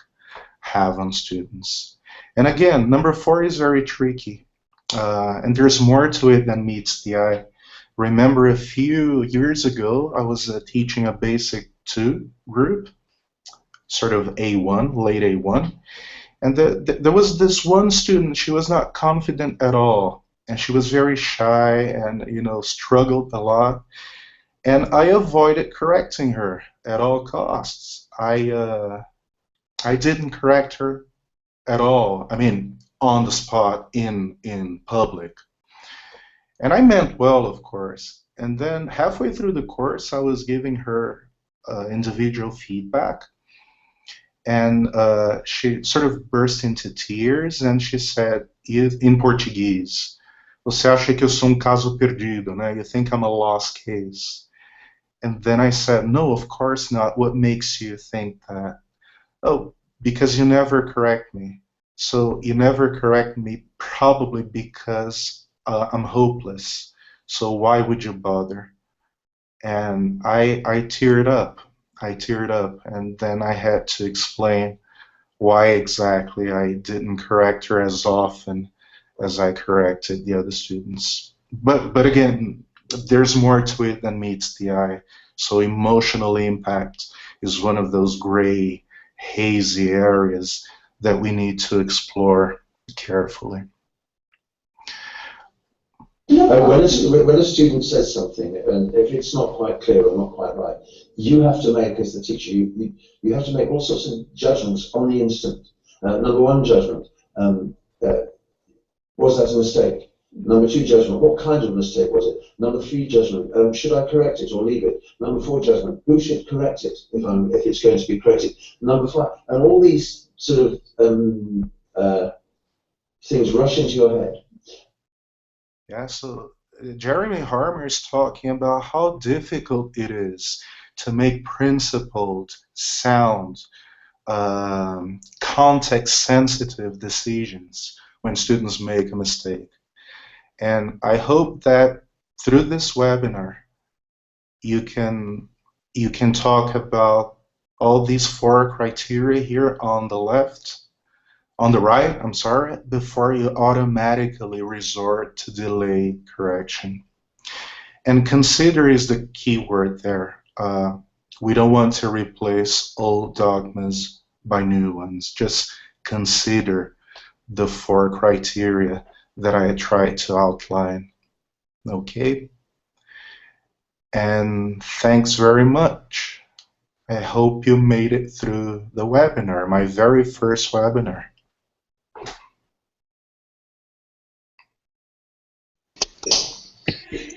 have on students? And again, number 4 is very tricky. And there's more to it than meets the eye. Remember a few years ago, I was teaching a basic 2 group, sort of A1, late A1. And there was this one student, she was not confident at all. And she was very shy and, you know, struggled a lot. And I avoided correcting her at all costs. I didn't correct her at all. I mean, on the spot, in public. And I meant well, of course. And then halfway through the course, I was giving her individual feedback. And she sort of burst into tears and she said, in Portuguese, "Você acha que eu sou caso perdido, né? You think I'm a lost case." And then I said, "No, of course not. What makes you think that?" "Oh, because you never correct me. So you never correct me probably because I'm hopeless. So why would you bother?" And I teared up. And then I had to explain why exactly I didn't correct her as often as I corrected the other students. But again, there's more to it than meets the eye. So emotional impact is one of those gray, hazy areas that we need to explore carefully. When a student says something, and if it's not quite clear or not quite right, you have to make, as the teacher, you have to make all sorts of judgments on the instant. Number 1 judgment, was that a mistake? Number 2 judgment, what kind of mistake was it? Number 3 judgment, should I correct it or leave it? Number 4 judgment, who should correct it if it's going to be corrected? Number 5, and all these sort of things rush into your head. Yeah, so Jeremy Harmer is talking about how difficult it is to make principled, sound, context-sensitive decisions when students make a mistake. And I hope that through this webinar, you can talk about all these 4 criteria here on the left, on the right, I'm sorry, before you automatically resort to delayed correction. And consider is the key word there. We don't want to replace old dogmas by new ones. Just consider the 4 criteria that I tried to outline. Okay? And thanks very much. I hope you made it through the webinar, my very first webinar.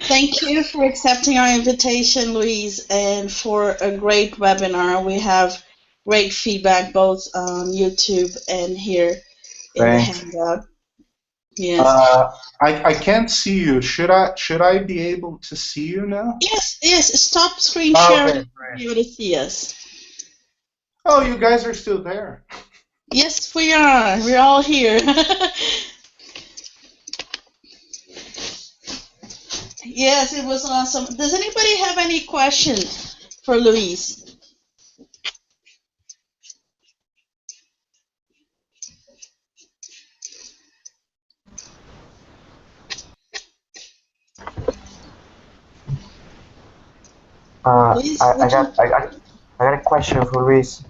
Thank you for accepting our invitation, Luiz, and for a great webinar. We have great feedback both on YouTube and here in the Hangout. Yes. I can't see you. Should I be able to see you now? Yes. Stop screen sharing to be able to see us. Oh, you guys are still there. Yes, we are. We're all here. Yes, it was awesome. Does anybody have any questions for Luiz? Luis, I got a question for Luis.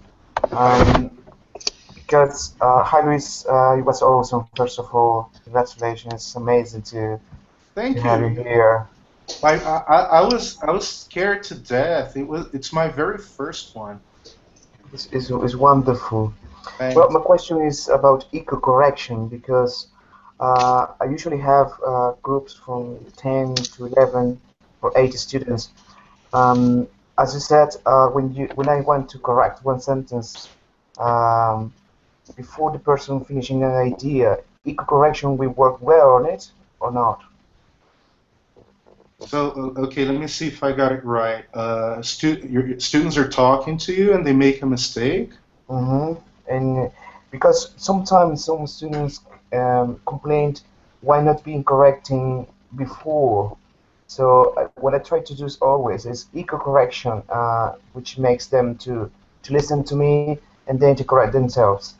Because hi Luis, it was awesome. First of all, congratulations! It's amazing to Thank have you you. here. I was scared to death. It's my very first one. It's wonderful. Thanks. Well, my question is about eco correction because I usually have groups from 10 to 11 or 80 students. As you said, when I want to correct one sentence before the person finishing an idea, eco correction will work well on it or not? So, okay, let me see if I got it right. Your students are talking to you and they make a mistake? Mm-hmm. And because sometimes some students complained why not being correcting before. So what I try to do is always is eco correction, which makes them to listen to me and then to correct themselves.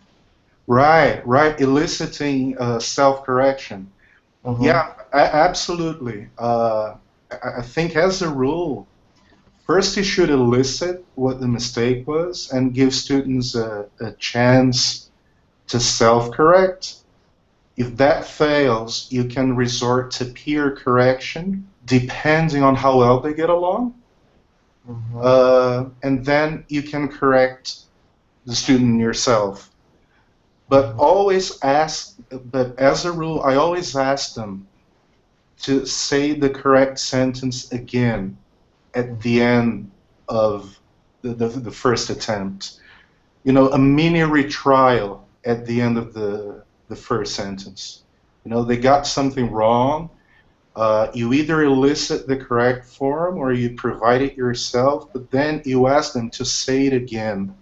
Right, eliciting self-correction. Mm-hmm. Yeah, absolutely. I think as a rule, first you should elicit what the mistake was and give students a chance to self-correct. If that fails, you can resort to peer correction, depending on how well they get along. Mm-hmm. And then you can correct the student yourself. But but as a rule, I always ask them to say the correct sentence again at the end of the first attempt. You know, a mini retrial at the end of the first sentence. You know, they got something wrong. You either elicit the correct form or you provide it yourself, but then you ask them to say it again.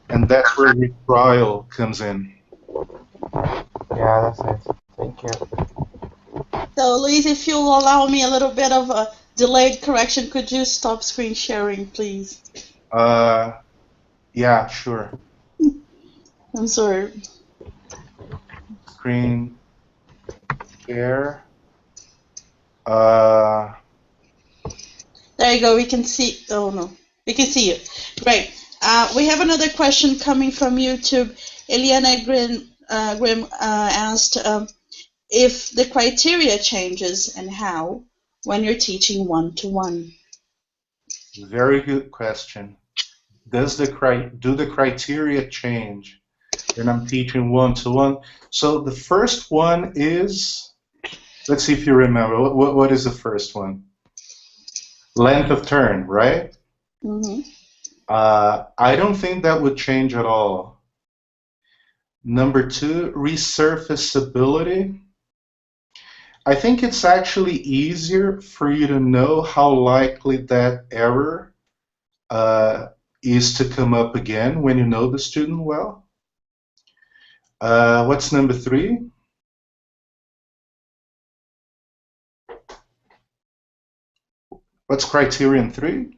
And that's where retrial comes in. Yeah, that's it. Thank you. So, Luis, if you'll allow me a little bit of a delayed correction, could you stop screen sharing, please? Yeah, sure. I'm sorry. Screen share. There you go. We can see. Oh no, we can see you. Great. We have another question coming from YouTube. Eliana Grimm asked if the criteria changes and how when you're teaching one-to-one. Very good question. Do the criteria change when I'm teaching one-to-one? So the first one is, let's see if you remember. What is the first one? Length of turn, right? Mm-hmm. I don't think that would change at all. Number two, resurfaceability. I think it's actually easier for you to know how likely that error is to come up again when you know the student well. What's number three? What's criterion 3?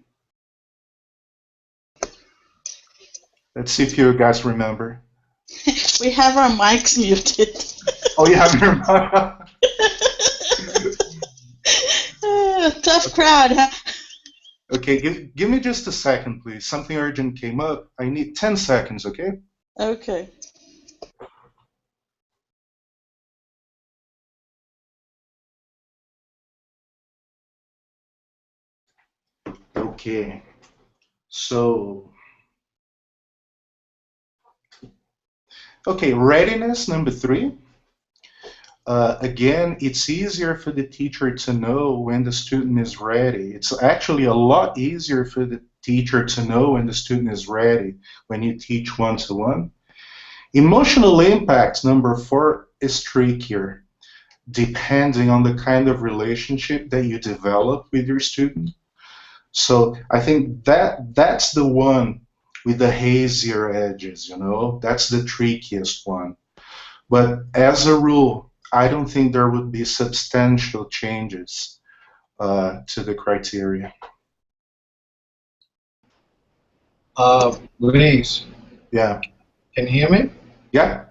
Let's see if you guys remember. We have our mics muted. Oh, you have your mic. Tough crowd, huh? Okay, give me just a second, please. Something urgent came up. I need 10 seconds, okay? Okay. Okay, so, okay, readiness, number 3. Again, it's easier for the teacher to know when the student is ready. It's actually a lot easier for the teacher to know when the student is ready when you teach one-to-one. Emotional impact, number 4, is trickier, depending on the kind of relationship that you develop with your student. So I think that's the one with the hazier edges, you know, that's the trickiest one. But as a rule, I don't think there would be substantial changes to the criteria. Luis. Yeah. Can you hear me? Yeah.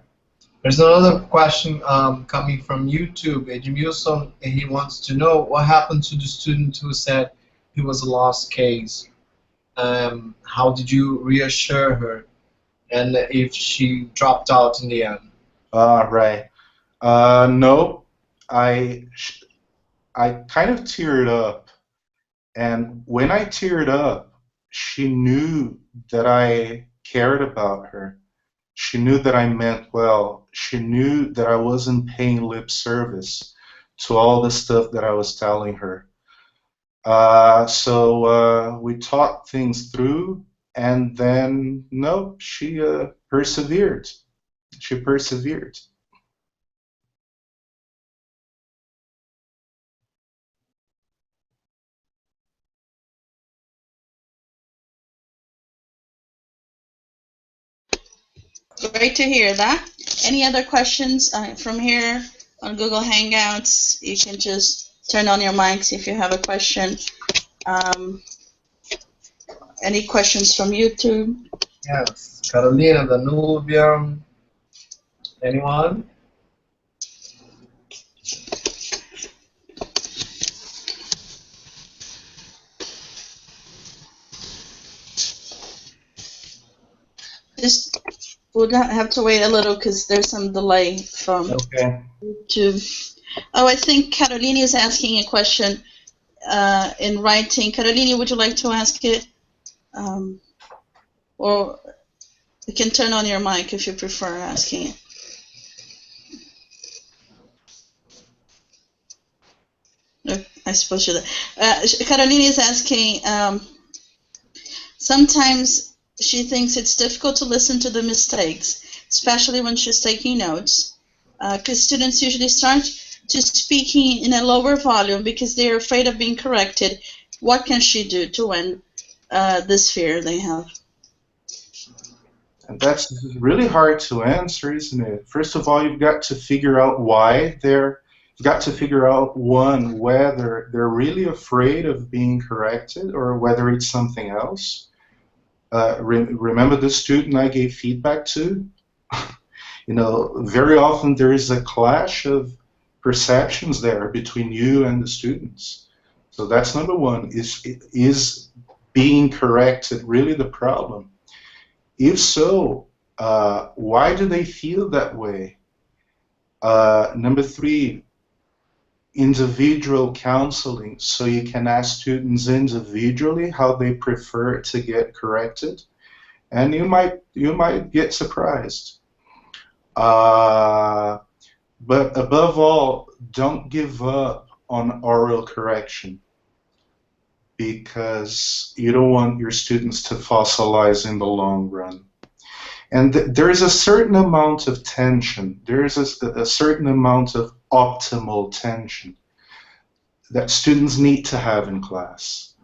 There's another question coming from YouTube. Edmilson, he wants to know what happened to the student who said he was a lost case. how did you reassure her, and if she dropped out in the end? Right. No, I kind of teared up, and when I teared up, she knew that I cared about her. She knew that I meant well. She knew that I wasn't paying lip service to all the stuff that I was telling her. So we talked things through, and then, no, she persevered. She persevered. Great to hear that. Any other questions from here on Google Hangouts? You can just turn on your mics if you have a question. Any questions from YouTube? Yes, Carolina, Danubia, anyone? Just we'll have to wait a little because there's some delay from YouTube. Oh, I think Carolina is asking a question in writing. Carolina, would you like to ask it? Or you can turn on your mic if you prefer asking it. I suppose you. Carolina is asking. Sometimes she thinks it's difficult to listen to the mistakes, especially when she's taking notes, because students usually start to speaking in a lower volume because they're afraid of being corrected. What can she do to end this fear they have? And that's really hard to answer, isn't it? First of all, you've got to figure out why you've got to figure out, one, whether they're really afraid of being corrected or whether it's something else. Remember the student I gave feedback to? You know, very often there is a clash of perceptions there between you and the students. So that's number one. Is being corrected really the problem? If so, why do they feel that way? Number three, individual counseling, so you can ask students individually how they prefer to get corrected, and you might get surprised. But above all, don't give up on oral correction, because you don't want your students to fossilize in the long run. And there is a certain amount of tension, there is a certain amount of optimal tension that students need to have in class.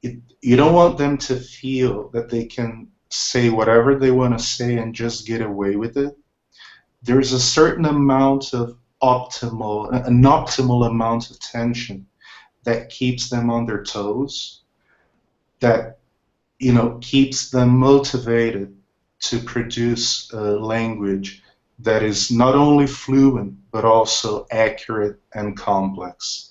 You don't want them to feel that they can say whatever they want to say and just get away with it. There's a certain amount of an optimal amount of tension that keeps them on their toes, that, you know, keeps them motivated to produce language that is not only fluent but also accurate and complex.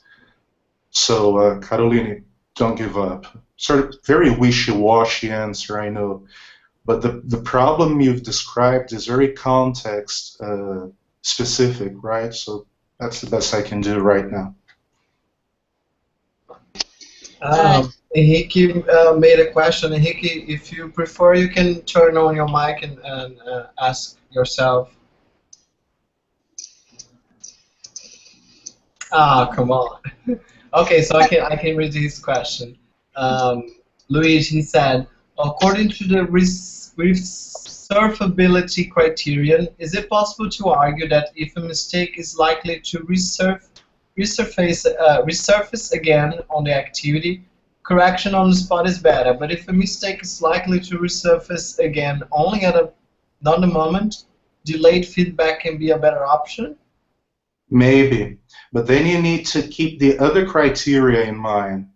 So, Carolina, don't give up. Sort of very wishy-washy answer, I know, but the problem you've described is very context specific, right? So that's the best I can do right now. Henrique made a question. Henrique, if you prefer, you can turn on your mic and ask yourself. Ah, come on. Okay, so I can read his question. Luis, he said, according to the resurfability criterion, is it possible to argue that if a mistake is likely to resurface again on the activity, correction on the spot is better, but if a mistake is likely to resurface again only at another moment, delayed feedback can be a better option? Maybe, but then you need to keep the other criteria in mind.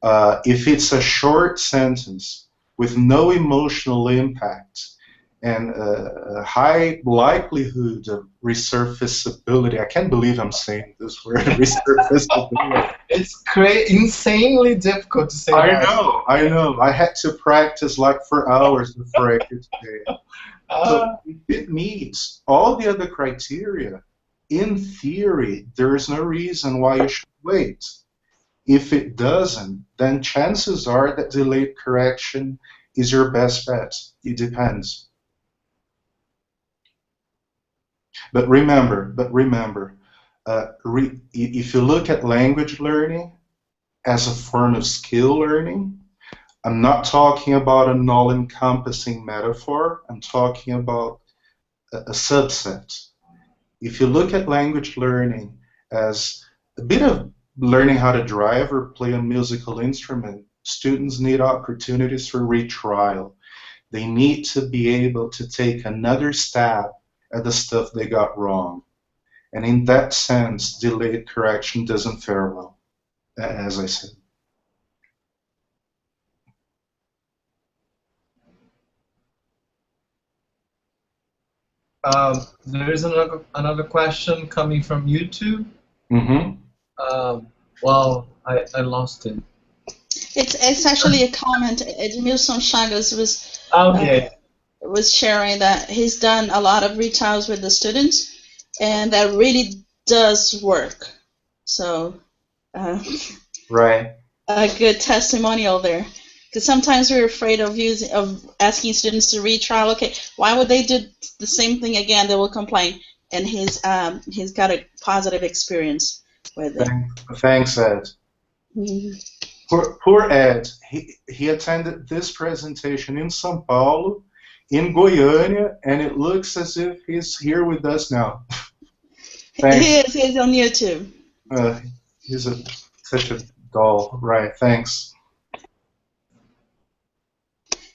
If it's a short sentence with no emotional impact, and a high likelihood of resurfaceability. I can't believe I'm saying this word, resurfaceability. It's insanely difficult to say that. I know. I had to practice like for hours before I could say it. So if it meets all the other criteria, in theory, there is no reason why you should wait. If it doesn't, then chances are that delayed correction is your best bet. It depends. But remember, if you look at language learning as a form of skill learning, I'm not talking about an all-encompassing metaphor. I'm talking about a subset. If you look at language learning as a bit of learning how to drive or play a musical instrument, students need opportunities for retrial. They need to be able to take another stab at the stuff they got wrong. And in that sense, delayed correction doesn't fare well, as I said. There is another question coming from YouTube. Mm-hmm. Well, I lost it. It's actually a comment. Edmilson Chagas was sharing that he's done a lot of retrials with the students, and that really does work. So, right. A good testimonial there. Because sometimes we're afraid of asking students to retrial. Okay, why would they do the same thing again? They will complain. And he's got a positive experience with it. Thanks, Ed. Mm-hmm. Poor Ed. He attended this presentation in São Paulo, in Goiânia, and it looks as if he's here with us now. Thanks. He's on YouTube. He's such a doll. Right, thanks.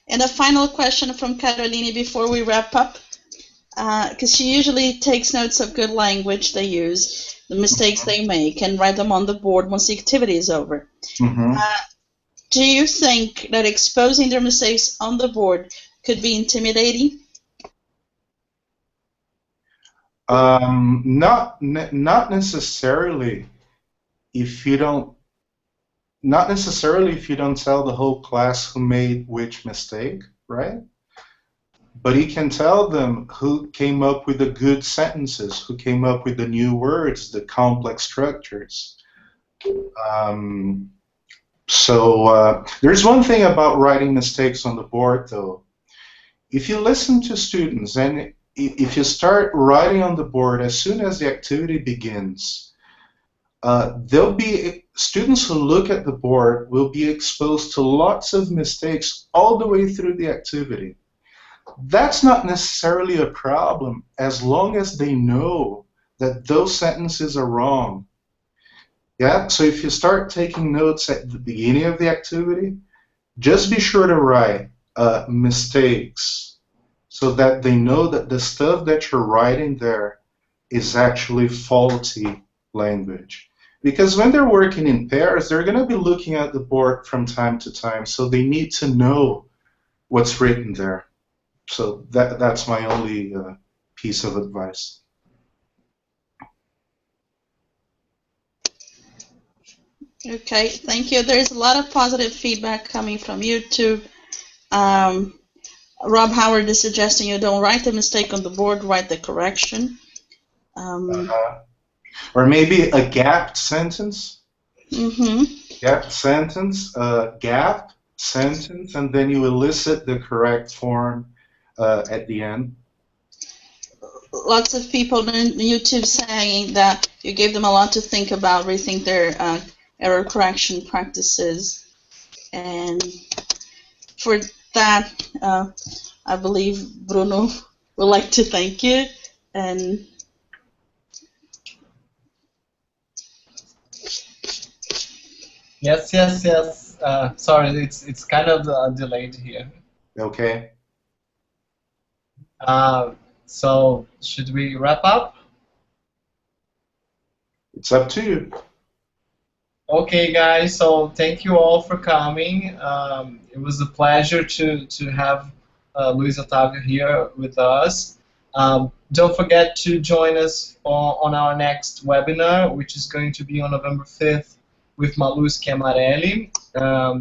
And a final question from Caroline before we wrap up, because she usually takes notes of good language they use, the mistakes they make, and write them on the board once the activity is over. Mm-hmm. Do you think that exposing their mistakes on the board could be intimidating? Not necessarily if you don't. Not necessarily if you don't tell the whole class who made which mistake, right? But you can tell them who came up with the good sentences, who came up with the new words, the complex structures. There's one thing about writing mistakes on the board, though. If you listen to students and if you start writing on the board as soon as the activity begins, there'll be students who look at the board will be exposed to lots of mistakes all the way through the activity. That's not necessarily a problem as long as they know that those sentences are wrong. Yeah, so if you start taking notes at the beginning of the activity, just be sure to write mistakes so that they know that the stuff that you're writing there is actually faulty language. Because when they're working in pairs, they're going to be looking at the board from time to time, so they need to know what's written there. So that's my only piece of advice. Okay, thank you. There's a lot of positive feedback coming from YouTube. Rob Howard is suggesting you don't write the mistake on the board, write the correction. Or maybe a gapped sentence. Mm-hmm. Gapped sentence, gap sentence, and then you elicit the correct form at the end. Lots of people on YouTube saying that you gave them a lot to think about, rethink their error correction practices. And for that, I believe Bruno would like to thank you. And Yes. Sorry, it's kind of delayed here. Okay. So should we wrap up? It's up to you. Okay, guys. So thank you all for coming. It was a pleasure to have Luiz Otávio here with us. Don't forget to join us on our next webinar, which is going to be on November 5th with Malu Schiamarelli.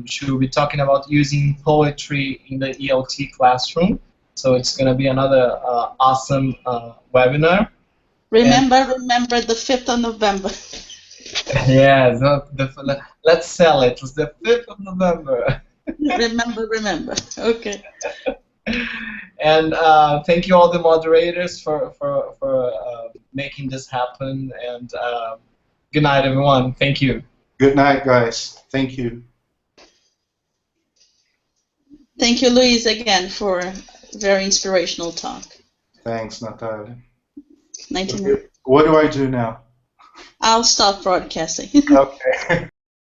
She will be talking about using poetry in the ELT classroom. So it's going to be another awesome webinar. Remember the 5th of November. Yeah, let's sell it. It's the 5th of November. Remember. Okay. And thank you all the moderators for making this happen. And good night, everyone. Thank you. Good night, guys. Thank you. Thank you, Luiz, again for a very inspirational talk. Thanks, Natalia. Okay. What do I do now? I'll stop broadcasting. Okay.